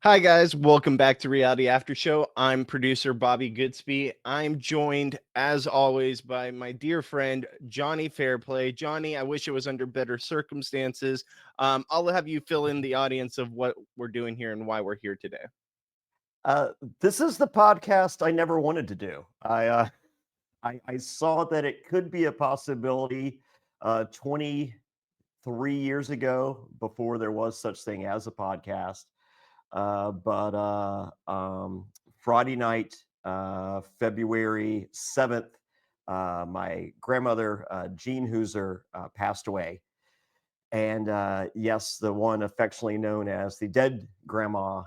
Hi, guys. Welcome back to Reality After Show. I'm producer Bobby Goodsby. I'm joined, as always, by my dear friend, Jonny Fairplay. Johnny, I wish it was under better circumstances. I'll have you fill in the audience of what we're doing here and why we're here today. Uh, this is the podcast I never wanted to do. I saw that it could be a possibility 23 years ago before there was such thing as a podcast. But Friday night, February 7th, my grandmother, Jean Hauser, passed away. And yes, the one affectionately known as the dead grandma.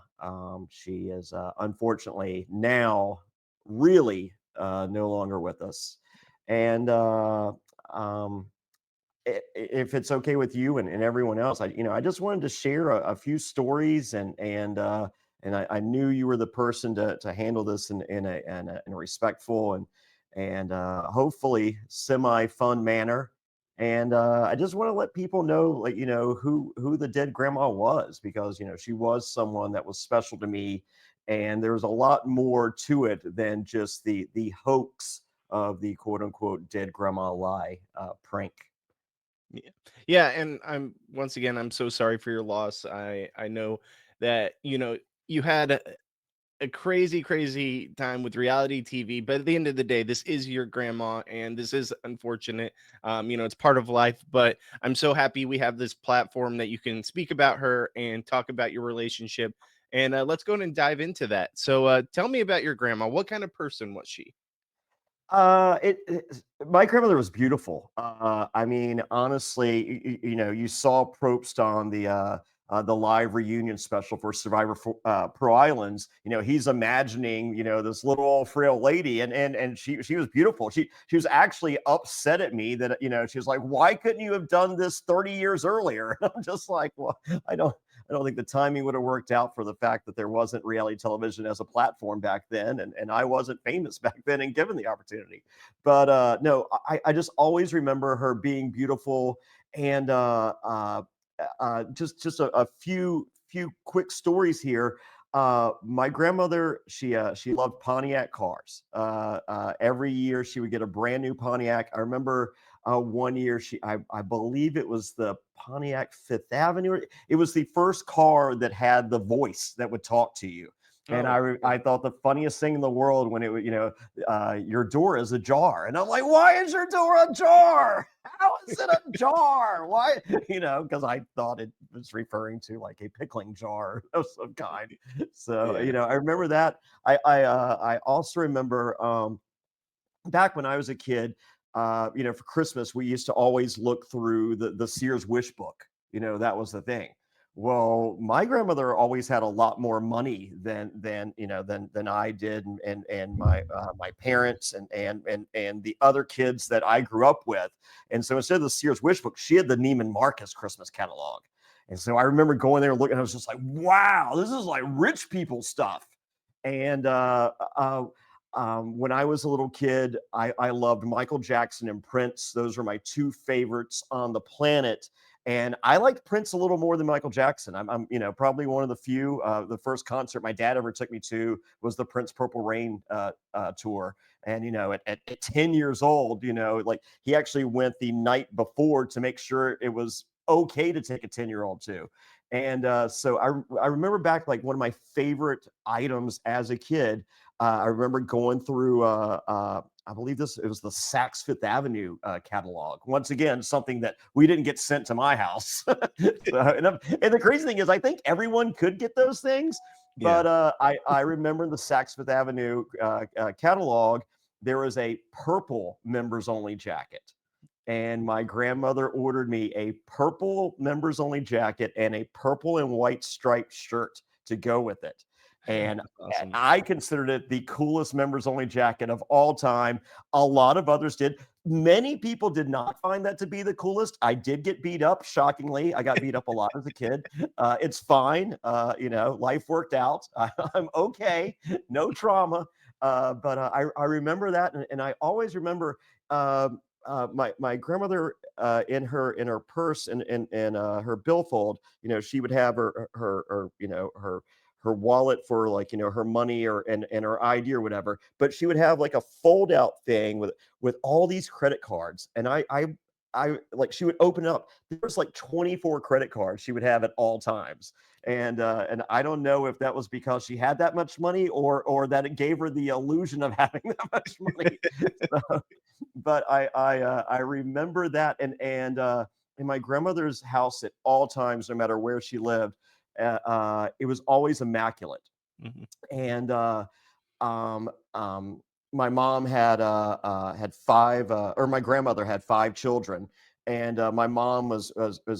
She is unfortunately now really no longer with us. And um, if it's okay with you and everyone else, I just wanted to share a few stories and I knew you were the person to handle this in a respectful and hopefully semi fun manner. And I just want to let people know, like who the dead grandma was, because she was someone that was special to me, and there's a lot more to it than just the hoax of the quote unquote dead grandma lie prank. Yeah. Yeah, and I'm so sorry for your loss. I know that, you had a crazy, crazy time with reality TV. But at the end of the day, this is your grandma, and this is unfortunate. It's part of life. But I'm so happy we have this platform that you can speak about her and talk about your relationship. And let's go and dive into that. So, tell me about your grandma. What kind of person was she? My grandmother was beautiful. I mean, honestly, you saw Probst on the live reunion special for Survivor Pro Islands. He's imagining, this little old frail lady, and she was beautiful. She was actually upset at me that she was like, "Why couldn't you have done this 30 years earlier?" And I'm just like, "Well, I don't." I don't think the timing would have worked out for the fact that there wasn't reality television as a platform back then, and I wasn't famous back then and given the opportunity. But no, I just always remember her being beautiful, and just a few quick stories here. My grandmother, she loved Pontiac cars. Every year she would get a brand new Pontiac. I remember one year I believe it was the Pontiac Fifth Avenue. It was the first car that had the voice that would talk to you. And Oh, I thought the funniest thing in the world when it would, your door is ajar. And I'm like, why is your door ajar? How is it a jar? Why? Because I thought it was referring to like a pickling jar of some kind. So, yeah. I remember that. I also remember back when I was a kid, for Christmas, we used to always look through the Sears wish book. That was the thing. Well, my grandmother always had a lot more money than I did, and my parents and the other kids that I grew up with. And so instead of the Sears wish book, she had the Neiman Marcus Christmas catalog. And so I remember going there and looking. I was just like, "Wow, this is like rich people stuff." And when I was a little kid, I loved Michael Jackson and Prince. Those were my two favorites on the planet. And I liked Prince a little more than Michael Jackson. I'm probably one of the few. The first concert my dad ever took me to was the Prince Purple Rain tour. And at 10 years old, like he actually went the night before to make sure it was okay to take a 10-year-old to. And so I remember back, like, one of my favorite items as a kid. I remember going through, I believe it was the Saks Fifth Avenue catalog. Once again, something that we didn't get sent to my house. And the crazy thing is, I think everyone could get those things, Yeah. but I remember in the Saks Fifth Avenue catalog, there was a purple members only jacket. And my grandmother ordered me a purple members only jacket and a purple and white striped shirt to go with it. And That's awesome. I considered it the coolest members only jacket of all time. A lot of others did. Many people did not find that to be the coolest. I did get beat up, shockingly. I got beat up a lot as a kid. It's fine. Life worked out. I'm okay. No trauma. But I remember that. And I always remember my grandmother in her purse and her billfold. She would have her her wallet for like, her money or and her ID or whatever, but she would have like a fold out thing with all these credit cards. And I like she would open it up. There was like 24 credit cards she would have at all times. And I don't know if that was because she had that much money or that it gave her the illusion of having that much money. So, but I remember that, and in my grandmother's house at all times, no matter where she lived, it was always immaculate. Mhm. And um, um, my mom had five, or my grandmother had five children, and my mom was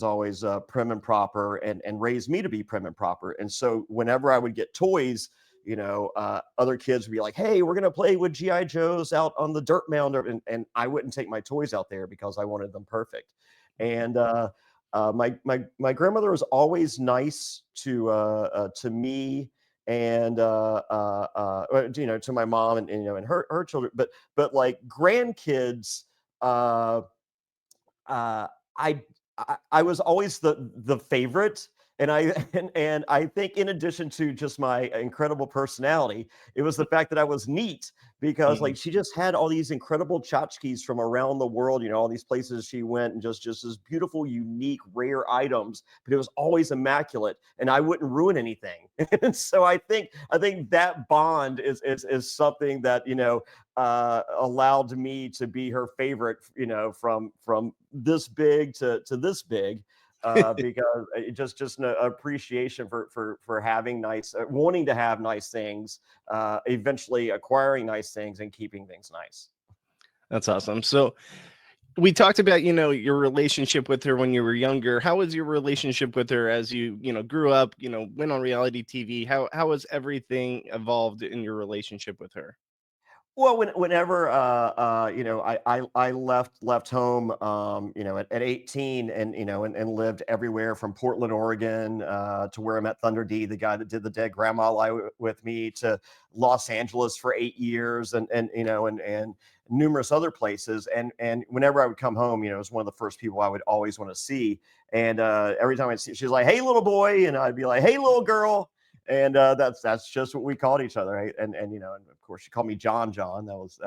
always prim and proper, and raised me to be prim and proper. And so whenever I would get toys, other kids would be like, "Hey, we're gonna play with GI Joes out on the dirt mound," and I wouldn't take my toys out there because I wanted them perfect. And my grandmother was always nice to me and to my mom and her children, but like grandkids, uh uh, I, I was always the favorite, and I and I think in addition to just my incredible personality, it was the fact that I was neat because Mhm. like she just had all these incredible tchotchkes from around the world, all these places she went, and just this beautiful, unique, rare items, but it was always immaculate, and I wouldn't ruin anything. And so I think that bond is something that allowed me to be her favorite, from this big to this big, because it just an appreciation for having nice, wanting to have nice things, eventually acquiring nice things and keeping things nice. That's awesome. So we talked about, your relationship with her when you were younger. How was your relationship with her as you grew up, went on reality TV? How has everything evolved in your relationship with her? Well, whenever I left home, at 18, and and lived everywhere from Portland, Oregon, to where I met Thunder D, the guy that did the Dead Grandma Lie with me, to Los Angeles for 8 years, and numerous other places. And whenever I would come home, it was one of the first people I would always want to see. And every time I see, she's like, "Hey, little boy," and I'd be like, "Hey, little girl." And that's just what we called each other, right? And of course she called me John John. That was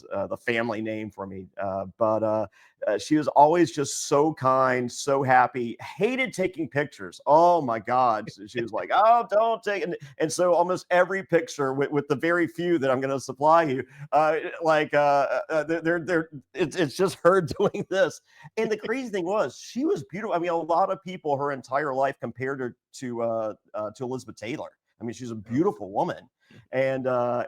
the family name for me. But she was always just so kind, so happy. Hated taking pictures. Oh my God, she was like, "Oh, don't take," and so almost every picture, with the very few that I'm going to supply you, it's just her doing this. And the crazy thing was, she was beautiful. I mean, a lot of people her entire life compared her to Elizabeth Taylor. I mean, she's a Oh. beautiful woman, and then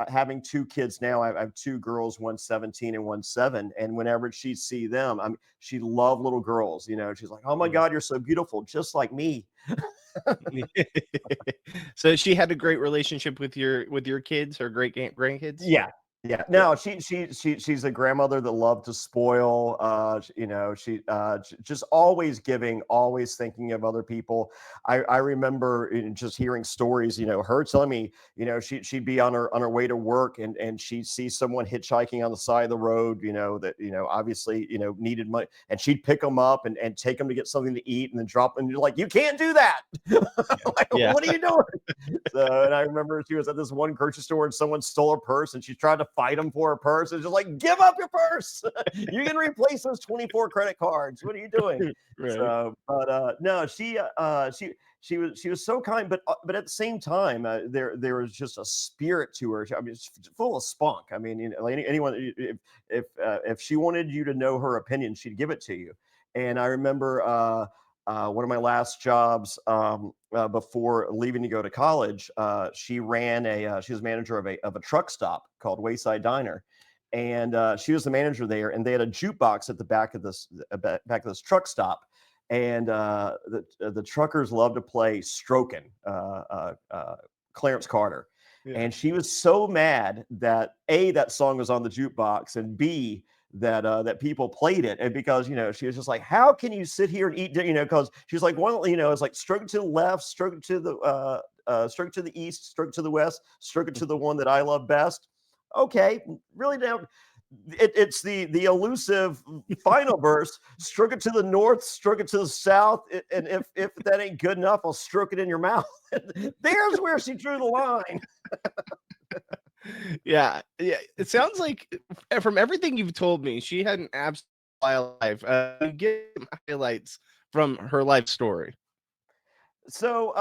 having two kids now. I have two girls, one 17 and one 7. And whenever she see them, I mean, she loved little girls. She's like, "Oh my Mm. God, you're so beautiful, just like me." So she had a great relationship with your kids or grandkids? Yeah. Yeah. Yeah. No, she's a grandmother that loved to spoil. She just always giving, always thinking of other people. I remember just hearing stories, her telling me, she'd be on her way to work, and she'd see someone hitchhiking on the side of the road, that, obviously, needed money, and she'd pick them up and take them to get something to eat and then drop them. And you're like, "You can't do that." Yeah. Like, Yeah. what are you doing? So, and I remember she was at this one grocery store and someone stole her purse, and she tried to fight him for her purse. It's just like, "Give up your purse. You can replace those 24 credit cards. What are you doing?" Right. So, but no, she was so kind, but at the same time, there was just a spirit to her. I mean, it's full of spunk. I mean, like anyone, if she wanted you to know her opinion, she'd give it to you. And I remember one of my last jobs, before leaving to go to college. She was manager of a truck stop called Wayside Diner, and she was the manager there. And they had a jukebox at the back of this truck stop, and the truckers love to play "Strokin'," Clarence Carter. Yeah. And she was so mad that A, that song was on the jukebox, and B, that people played it. And because she was just like, "How can you sit here and eat because she's like, one, it's like, stroke it to the left, stroke it to the stroke to the east, stroke to the west, stroke it to the one that I love best. Okay, really now." it's the elusive final verse. Stroke it to the north, stroke it to the south, and if that ain't good enough, I'll stroke it in your mouth. There's where she drew the line. Yeah, yeah. It sounds like from everything you've told me, she had an absolute wild life. Give some highlights from her life story. So,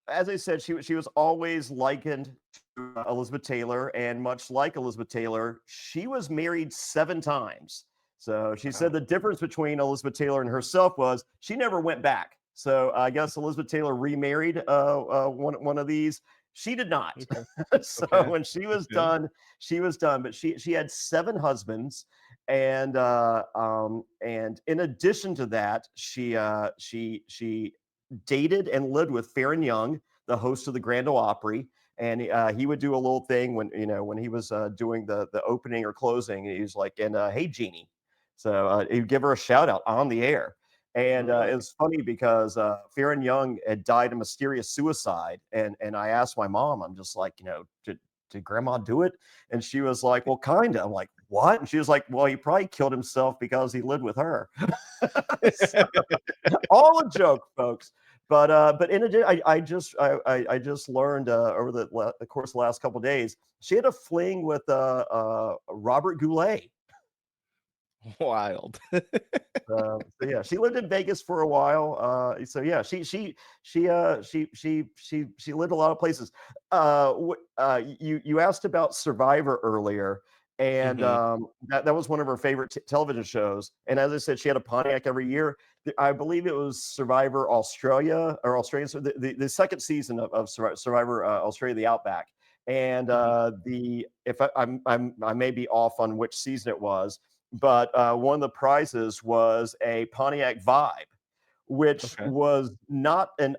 as I said, she was always likened to Elizabeth Taylor, and much like Elizabeth Taylor, she was married 7 times. So she said Wow. the difference between Elizabeth Taylor and herself was she never went back. So I guess Elizabeth Taylor remarried one of these. She did not. Okay. So Okay. when she was Okay. done, she was done. But she had 7 husbands, and in addition to that, she dated and lived with Farron Young, the host of the Grand Ole Opry. And he would do a little thing when he was doing the opening or closing. He was like, "And hey, Jeannie," so he'd give her a shout out on the air. And it Really? was funny because Farron Young had died a mysterious suicide, and I asked my mom, I'm just like, did Grandma do it? And she was like, "Well, kinda." I'm like, "What?" And she was like, "Well, he probably killed himself because he lived with her." So, all a joke, folks. But in addition, I just learned over the course of the last couple of days, she had a fling with Robert Goulet. Wild. So yeah, she lived in Vegas for a while. So yeah, she lived a lot of places. You asked about Survivor earlier, and Mhm. that was one of her favorite television shows. And as I said, she had a Pontiac every year. I believe it was Survivor Australia or Australia, so the second season of Survivor Australia, the Outback. And Mhm. the if I may be off on which season it was, but one of the prizes was a Pontiac Vibe, which Okay. was not an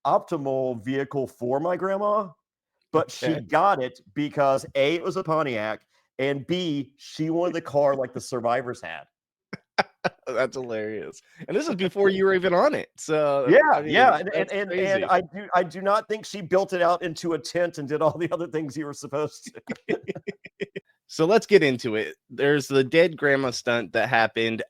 optimal vehicle for my grandma, but she Okay. got it because A, it was a Pontiac, and B, she wanted the car like the survivors had. That's hilarious. And this is before you were even on it. So, Yeah, I yeah, mean, and that's and and crazy. I do not think she built it out into a tent and did all the other things you were supposed to. So let's get into it. There's the dead grandma stunt that happened.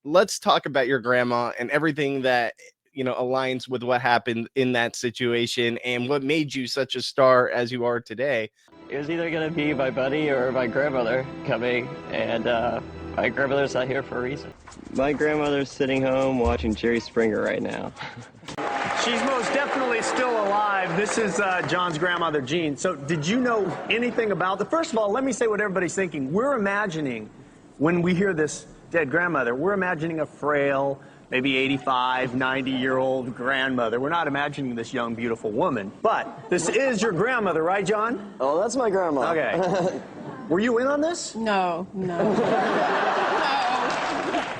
Let's talk about your grandma and everything that aligns with what happened in that situation and what made you such a star as you are today. It was either going to be my buddy or my grandmother coming, and my grandmother's not here for a reason. My grandmother's sitting home watching Jerry Springer right now. She's most definitely still alive. This is John's grandmother, Jean. So did you know anything about the... First of all, let me say what everybody's thinking. We're imagining, when we hear this dead grandmother, we're imagining a frail, maybe 85, 90-year-old grandmother. We're not imagining this young, beautiful woman. But this is your grandmother, right, John? Oh, that's my grandma. Okay. Were you in on this? No, no.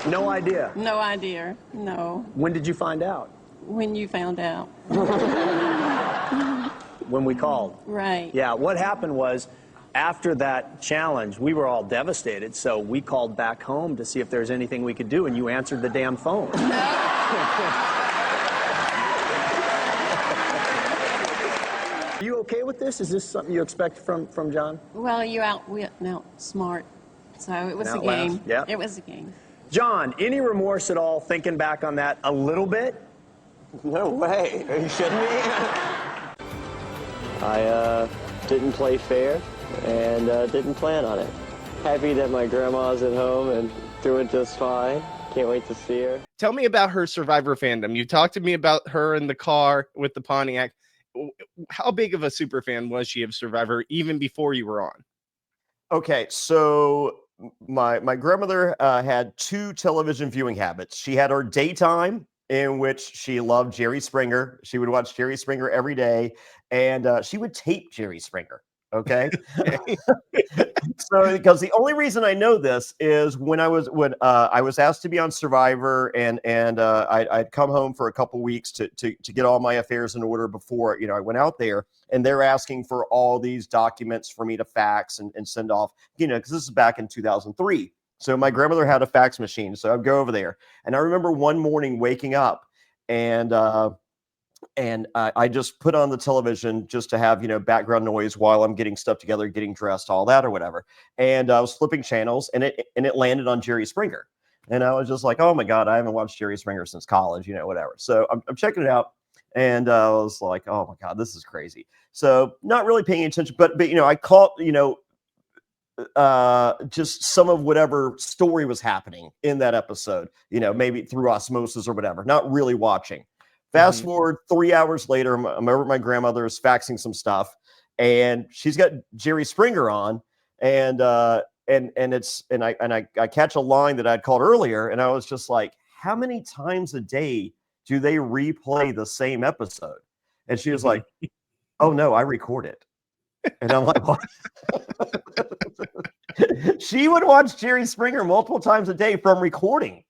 No, No idea. no idea. No. When did you find out? When you found out. When we called. Right. Yeah, what happened was, after that challenge, we were all devastated, so we called back home to see if there's anything we could do, and you answered the damn phone. Are you okay with this? Is this something you expect from John? Well, you outwit and outsmart. So it was a outlast, game. yeah. It was a game. John, any remorse at all thinking back on that a little bit? No way. Are you kidding me? I didn't play fair and didn't plan on it. Happy that my grandma's at home and doing just fine. Can't wait to see her. Tell me about her Survivor fandom. You talked to me about her in the car with the Pontiac. How big of a super fan was she of Survivor even before you were on? Okay, so my grandmother had 2 television viewing habits. She had her daytime, in which she loved Jerry Springer. She would watch Jerry Springer every day, and she would tape Jerry Springer. Okay, so because the only reason I know this is when I was asked to be on Survivor, and I'd come home for a couple weeks to get all my affairs in order before I went out there, and they're asking for all these documents for me to fax and send off, because this is back in 2003. So my grandmother had a fax machine, so I'd go over there, and I remember one morning waking up, and And I just put on the television just to have, background noise while I'm getting stuff together, getting dressed, all that or whatever. And I was flipping channels, and it landed on Jerry Springer. And I was just like, oh my God, I haven't watched Jerry Springer since college, whatever. So I'm checking it out. And I was like, oh my God, this is crazy. So not really paying attention, but I caught, just some of whatever story was happening in that episode, maybe through osmosis or whatever, not really watching. Fast forward 3 hours later, I'm over at my grandmother's faxing some stuff, and she's got Jerry Springer on, and I catch a line that I'd called earlier, and I was just like, how many times a day do they replay the same episode? And she was like, oh no, I record it. And I'm like, what? She would watch Jerry Springer multiple times a day from recording.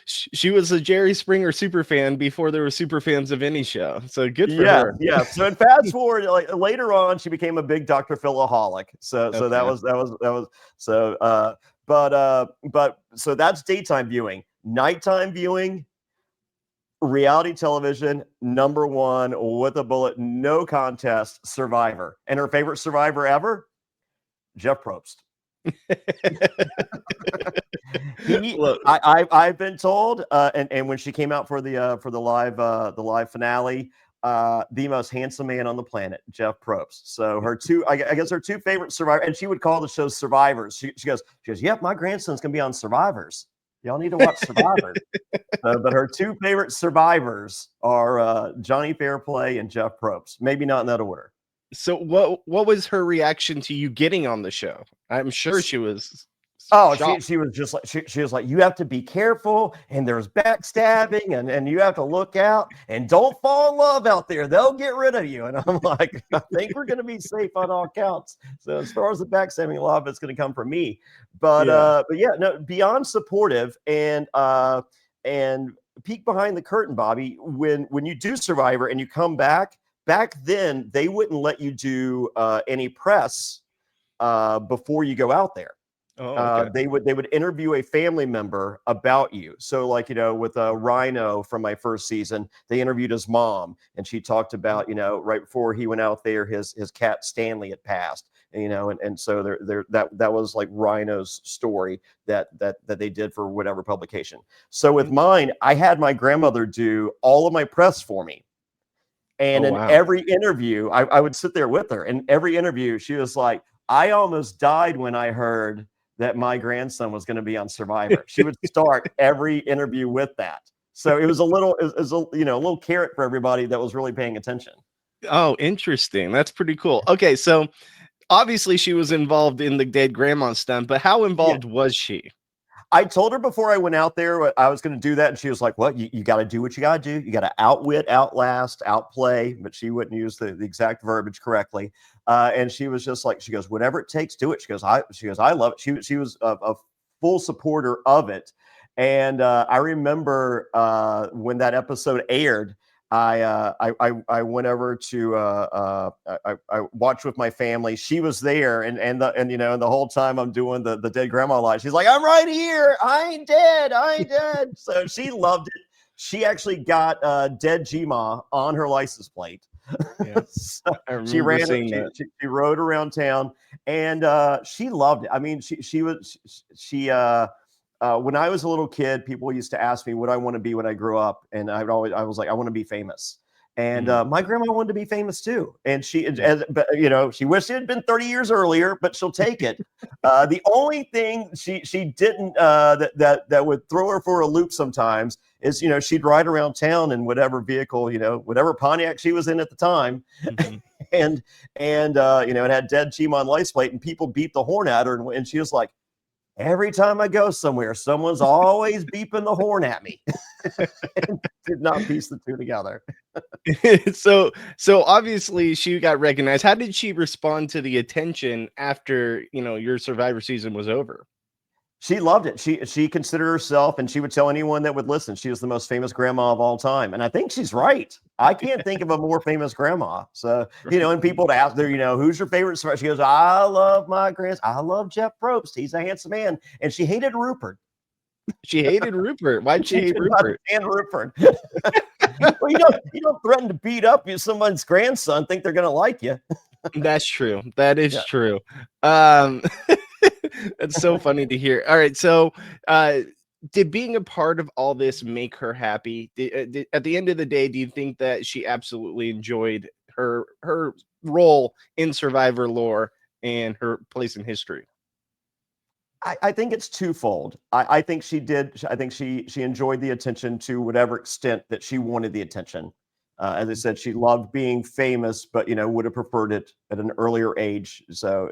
She was a Jerry Springer super fan before there were super fans of any show. So good for Yeah, her. yeah. So and fast forward, like later on, she became a big Dr. Philaholic. So Okay. that was so but so that's daytime viewing. Nighttime viewing, reality television, number one with a bullet, no contest, Survivor. And her favorite Survivor ever, Jeff Probst. Look, I've been told, and when she came out for the live finale, the most handsome man on the planet, Jeff Probst. So her I guess her two favorite Survivor, and she would call the show Survivors. She goes, yep, my grandson's gonna be on Survivors. Y'all need to watch Survivors. But her two favorite Survivors are Jonny Fairplay and Jeff Probst. Maybe not in that order. so what was her reaction to you getting on the show? I'm sure she was shocked. She was just like she was like, you have to be careful, and there's backstabbing, and you have to look out, and don't fall in love out there. They'll get rid of you. And I'm like, I think we're gonna be safe on all counts. So as far as the backstabbing, a lot of it's gonna come from me. But yeah, no, beyond supportive and peek behind the curtain, Bobby, when you do Survivor and you come back then they wouldn't let you do any press before you go out there. Oh, okay. They would interview a family member about you. So like, with Rhino from my first season, they interviewed his mom, and she talked about, right before he went out there, his cat Stanley had passed, and so that was like Rhino's story that they did for whatever publication. So with mine, I had my grandmother do all of my press for me. And in every interview, I would sit there with her. In every interview, she was like, I almost died when I heard that my grandson was going to be on Survivor. She would start every interview with that. So it was a little carrot for everybody that was really paying attention. Oh, interesting. That's pretty cool. Okay, so obviously she was involved in the dead grandma stunt, but how involved was she? I told her before I went out there I was going to do that, and she was like, "What? You got to do what you got to do. You got to outwit, outlast, outplay." But she wouldn't use the exact verbiage correctly. And she was just like, she goes, "Whatever it takes, do it." She goes, "I love it." She was a full supporter of it. And I remember when that episode aired, I went over to I watched with my family. She was there, and the whole time I'm doing the dead grandma line. She's like, I'm right here. I ain't dead. So she loved it. She actually got dead Gma on her license plate. Yeah. So she rode around town, and she loved it. I mean, she when I was a little kid, people used to ask me what I want to be when I grew up, and I was like, I want to be famous. And my grandma wanted to be famous too, and she wished it had been 30 years earlier, but she'll take it. The only thing she didn't that would throw her for a loop sometimes is she'd ride around town in whatever vehicle, whatever Pontiac she was in at the time, and it had dead Gmon license plate, and people beat the horn at her, and she was like, every time I go somewhere, someone's always beeping the horn at me. Did not piece the two together. So obviously she got recognized. How did she respond to the attention after, your Survivor season was over? She loved it. She considered herself, and she would tell anyone that would listen, she was the most famous grandma of all time. And I think she's right. I can't think of a more famous grandma. So, and people would ask her, who's your favorite? She goes, I love my grandson. I love Jeff Probst. He's a handsome man. And she hated Rupert. She hated Rupert. Why'd she hate Rupert? And Rupert. Well, you don't threaten to beat up someone's grandson, think they're going to like you. That's true. That is Yeah. true. It's so funny to hear. All right, so uh, did being a part of all this make her happy? At the end of the day, do you think that she absolutely enjoyed her role in Survivor lore and her place in history? I think it's twofold. I think she did. I think she enjoyed the attention to whatever extent that she wanted the attention. As I said, she loved being famous, but would have preferred it at an earlier age. So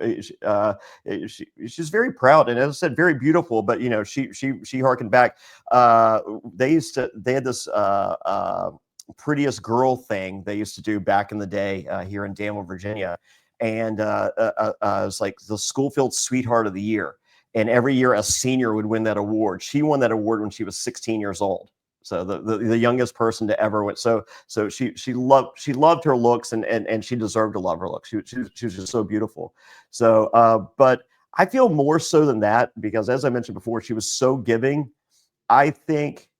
she's very proud, and as I said, very beautiful. But she harkened back. They had this prettiest girl thing they used to do back in the day here in Danville, Virginia, and it was like the Schoolfield Sweetheart of the Year. And every year a senior would win that award. She won that award when she was 16 years old. So the youngest person to ever win. So she loved her looks, and she deserved to love her looks. She was just so beautiful. So but I feel more so than that, because as I mentioned before, she was so giving. I think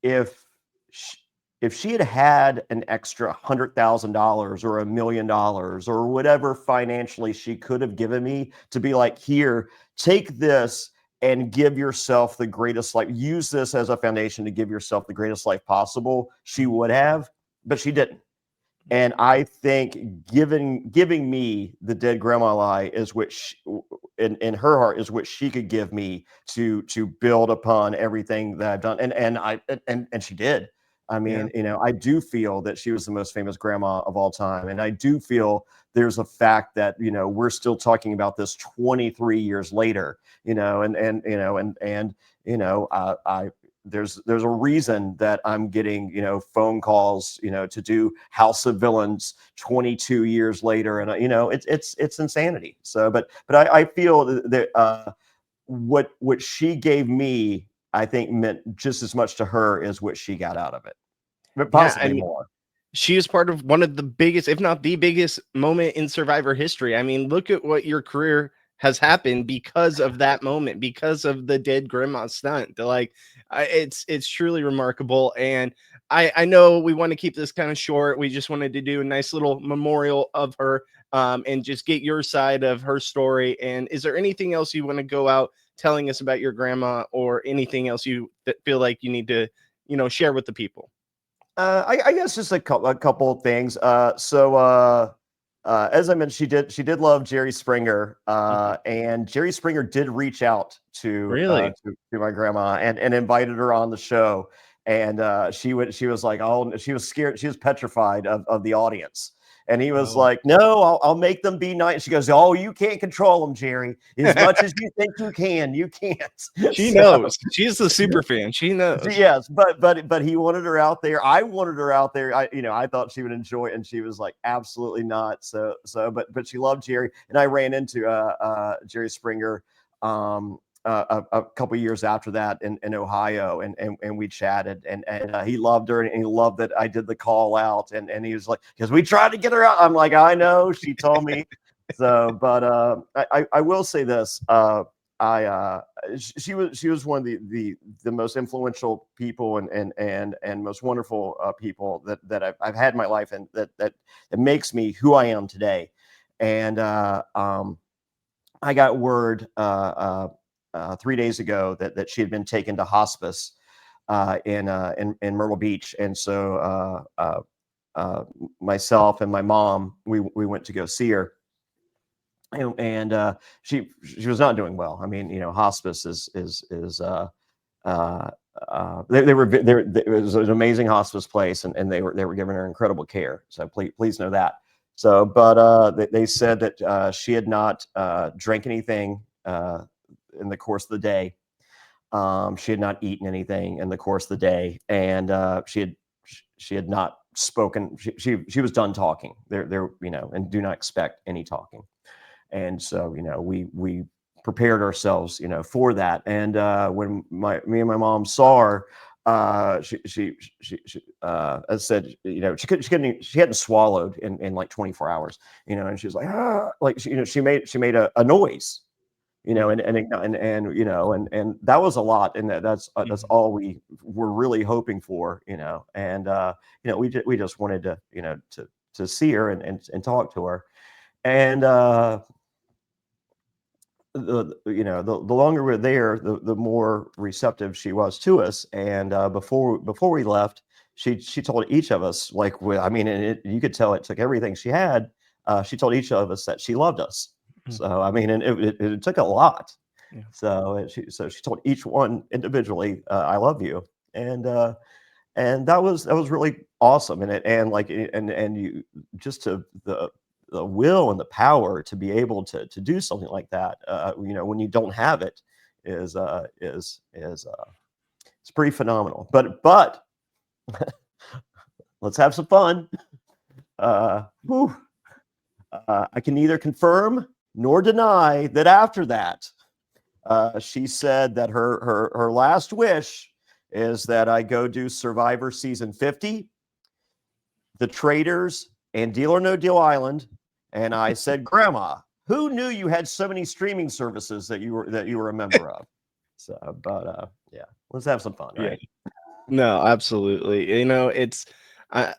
if she, if she had had an extra $100,000 or $1 million or whatever financially she could have given me to be like, here, take this and give yourself the greatest life, use this as a foundation to give yourself the greatest life possible, she would have, but she didn't. And I think giving me the dead grandma lie is what in her heart is what she could give me to build upon everything that I've done. And she did. I Yeah. mean, I do feel that she was the most famous grandma of all time. And I do feel there's a fact that, we're still talking about this 23 years later, I there's a reason that I'm getting, phone calls, to do House of Villains 22 years later. And, it's insanity. So, but I feel that what she gave me, I think meant just as much to her as what she got out of it, but Yeah, I possibly mean, more. she is part of one of the biggest, if not the biggest moment in Survivor history. I mean, look at what your career has happened because of that moment, because of the dead grandma stunt. Like, it's truly remarkable. And I know we want to keep this kind of short. We just wanted to do a nice little memorial of her, and just get your side of her story. And is there anything else you want to go out telling us about your grandma, or anything else you feel like you need to, share with the people? I guess just a couple of things. As I mentioned, she did love Jerry Springer, Mhm. and Jerry Springer did reach out Really? to my grandma and invited her on the show. And she was like, oh, she was scared, she was petrified of the audience. And he was Oh. like, no, I'll make them be nice. She goes, oh, you can't control them, Jerry. As much as you think you can't. She So knows. She's the super fan. She knows. yes, but he wanted her out there. I wanted her out there. I thought she would enjoy it, and she was like, absolutely not. But she loved Jerry, and I ran into Jerry Springer a couple years after that in Ohio, and we chatted, and he loved her, and he loved that I did the call out, and he was like, because we tried to get her out. I'm like, I know. She told me. So, but I will say this. I she was one of the most influential people and most wonderful people that I've had in my life, and that makes me who I am today. And I got word 3 days ago that she had been taken to hospice in Myrtle Beach, and so myself and my mom, we went to go see her. And she was not doing well. I mean, hospice they were it was an amazing hospice place, and they were giving her incredible care. So please know that. So, but they said that she had not drank anything in the course of the day. She had not eaten anything in the course of the day, and she had not spoken. She was done talking. There, and do not expect any talking. And so we prepared ourselves for that. And when me and my mom saw her, as I said, she hadn't swallowed in like 24 hours, and she was like, ah, like she made a noise, you know, and you know, and that was a lot, and that's all we were really hoping for, you know, and you know, we just wanted to, you know, to see her and talk to her, and the you know, the longer we were there, the more receptive she was to us, and before we left, she told each of us, like, I mean, and you could tell it took everything she had. She told each of us that she loved us. So I mean, and it took a lot. Yeah. So she told each one individually, "I love you," and that was really awesome. And like and you just to the will and the power to be able to do something like that, you know, when you don't have it, is it's pretty phenomenal. But let's have some fun. Whew. I can neither confirm nor deny that after that, she said that her last wish is that I go do Survivor season 50, The Traders, and Deal or No Deal Island. And I said, Grandma, who knew you had so many streaming services that you were a member of? So, but yeah, let's have some fun, Yeah. right? No, absolutely. You know, it's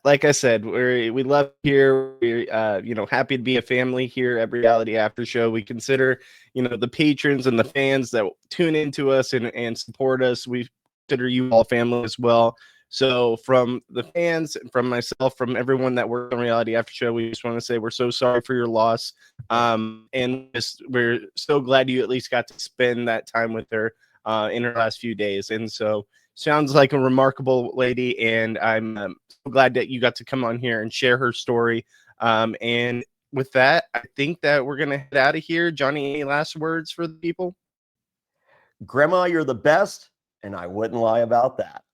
like I said, we love here. We're you know, happy to be a family here at Reality After Show. We consider, you know, the patrons and the fans that tune into us and support us. We consider you all family as well. So from the fans, from myself, from everyone that works on Reality After Show, we just want to say we're so sorry for your loss. And we're so glad you at least got to spend that time with her in her last few days. And so sounds like a remarkable lady, and I'm so glad that you got to come on here and share her story. And with that, I think that we're gonna head out of here. Johnny, any last words for the people? Grandma, you're the best, and I wouldn't lie about that.